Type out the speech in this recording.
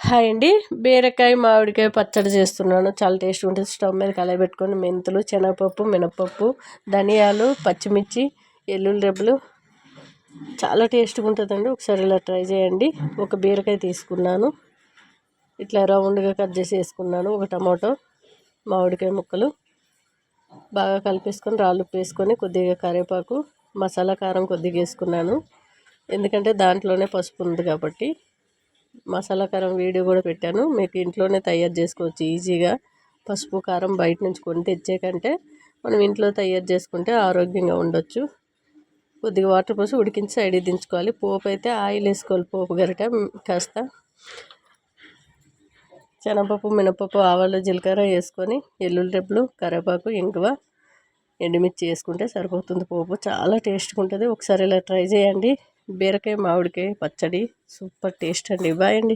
Hi అండి. బీరకాయ మామిడికాయ పచ్చడి చేస్తున్నాను. చాలా టేస్ట్ ఉంటుంది. స్టవ్ మీద కళాయి పెట్టుకొని మెంతులు, శనగపప్పు, మినపప్పు, ధనియాలు, పచ్చిమిర్చి, ఎల్లుల్లి రెబ్బలు చాలా టేస్ట్గా ఉంటుందండి. ఒకసారి ఇలా ట్రై చేయండి. ఒక బీరకాయ తీసుకున్నాను, ఇట్లా రౌండ్గా కట్ చేసి వేసుకున్నాను. ఒక టమాటో, మామిడికాయ ముక్కలు బాగా కలిపేసుకొని రాళ్ళు వేసుకొని కొద్దిగా కరివేపాకు, మసాలా కారం కొద్దిగా వేసుకున్నాను. ఎందుకంటే దాంట్లోనే పసుపు ఉంది కాబట్టి. మసాలా కారం వీడియో కూడా పెట్టాను, మీకు ఇంట్లోనే తయారు చేసుకోవచ్చు ఈజీగా. పసుపు కారం బయట నుంచి కొని తెచ్చే కంటే మనం ఇంట్లో తయారు చేసుకుంటే ఆరోగ్యంగా ఉండొచ్చు. కొద్దిగా వాటర్ పోసి ఉడికించి సైడ్కి దించుకోవాలి. పోపు అయితే ఆయిల్ వేసుకోవాలి. పోపు గరిట కాస్త శనగపప్పు, మినపప్పు, ఆవాలు, జీలకర్ర వేసుకొని ఎల్లుల్లి రెబ్బలు, కరివేపాకు, ఇంగువ, ఎండుమిర్చి వేసుకుంటే సరిపోతుంది. పోపు చాలా టేస్ట్గా ఉంటుంది. ఒకసారి ఇలా ట్రై చేయండి. బీరకాయ మామిడికాయ పచ్చడి సూపర్ టేస్ట్ అండి. బాయ్ అండి.